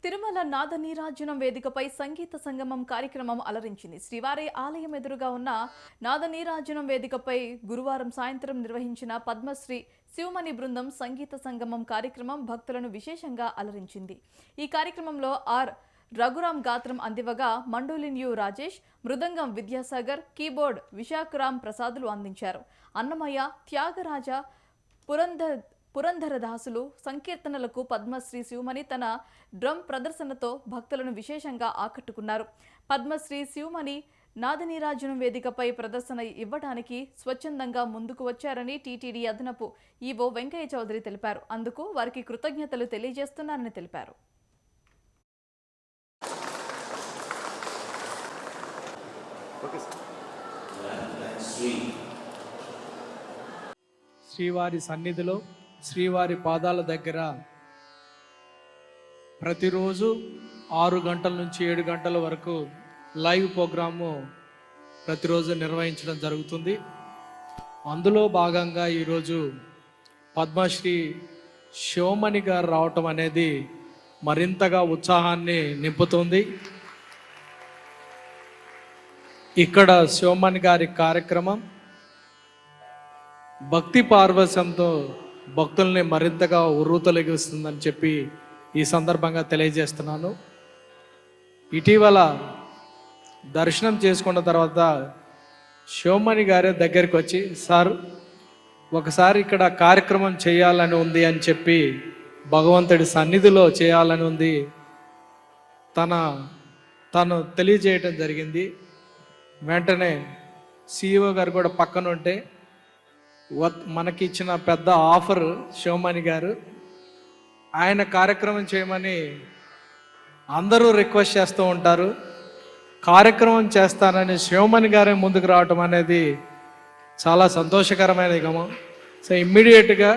తిరుమల నాద నీరాజనం వేదికపై సంగీత సంగమం కార్యక్రమం అలరించింది. శ్రీవారి ఆలయం ఎదురుగా ఉన్న నాద నీరాజనం వేదికపై గురువారం సాయంత్రం నిర్వహించిన పద్మశ్రీ శివమణి బృందం సంగీత సంగమం కార్యక్రమం భక్తులను విశేషంగా అలరించింది. ఈ కార్యక్రమంలో రఘురాం గాత్రం అందివగా mandolin U Rajesh, mridangam Vidyasagar, keyboard Visakharam ప్రసాదులు అందించారు. అన్నమయ్య, త్యాగరాజ, పురంధరదాసులు సంకీర్తనలకు పద్మశ్రీ శివమణి తన డ్రమ్ ప్రదర్శనతో భక్తులను విశేషంగా ఆకట్టుకున్నారు. పద్మశ్రీ శివమణి నాదనీరాజనం వేదికపై ప్రదర్శన ఇవ్వడానికి స్వచ్ఛందంగా ముందుకు వచ్చారని టీటీడీ అదనపు ఈవో వెంకయ్య చౌదరి తెలిపారు. అందుకు వారికి కృతజ్ఞతలు తెలియజేస్తున్నారని తెలిపారు. శ్రీవారి సన్నిధిలో శ్రీవారి పాదాల దగ్గర ప్రతిరోజు 6 గంటల నుంచి 7 గంటల వరకు లైవ్ ప్రోగ్రాము ప్రతిరోజు నిర్వహించడం జరుగుతుంది. అందులో భాగంగా ఈరోజు పద్మశ్రీ శివమణి గారు రావటం అనేది మరింతగా ఉత్సాహాన్ని నింపుతుంది. ఇక్కడ శివమణి గారి కార్యక్రమం భక్తి పార్వశ్యంతో భక్తుల్ని మరింతగా ఉర్రూతలెగిస్తుందని చెప్పి ఈ సందర్భంగా తెలియజేస్తున్నాను. ఇటీవల దర్శనం చేసుకున్న తర్వాత శివమణి గారి దగ్గరికి వచ్చి, సార్ ఒకసారి ఇక్కడ కార్యక్రమం చేయాలని ఉంది అని చెప్పి భగవంతుడి సన్నిధిలో చేయాలని ఉంది తను తెలియజేయటం జరిగింది. వెంటనే సిఇఓ గారు కూడా పక్కన ఉంటే మనకి ఇచ్చిన పెద్ద ఆఫర్ శివమణి గారు, ఆయన కార్యక్రమం చేయమని అందరూ రిక్వెస్ట్ చేస్తూ ఉంటారు. కార్యక్రమం చేస్తానని శివమణి గారే ముందుకు రావటం అనేది చాలా సంతోషకరమైన గమనం. సో ఇమ్మీడియట్గా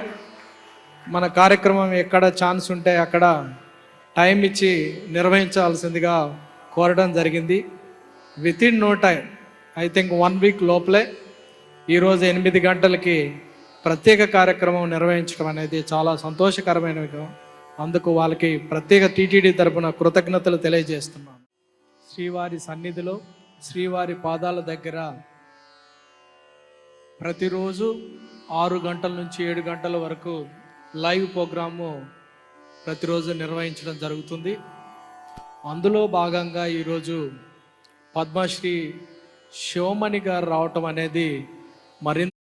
మన కార్యక్రమం ఎక్కడ ఛాన్స్ ఉంటే అక్కడ టైం ఇచ్చి నిర్వహించాల్సిందిగా కోరడం జరిగింది. Within no time, I think 1 week లోపలే ఈరోజు 8 గంటలకి ప్రత్యేక కార్యక్రమం నిర్వహించడం అనేది చాలా సంతోషకరమైన విషయం. అందుకు వాళ్ళకి ప్రత్యేక టీటీడీ తరపున కృతజ్ఞతలు తెలియజేస్తున్నాను. శ్రీవారి సన్నిధిలో శ్రీవారి పాదాల దగ్గర ప్రతిరోజు 6 గంటల నుంచి 7 గంటల వరకు లైవ్ ప్రోగ్రాము ప్రతిరోజు నిర్వహించడం జరుగుతుంది. అందులో భాగంగా ఈరోజు పద్మశ్రీ శివమణి గారు రావటం అనేది మరింత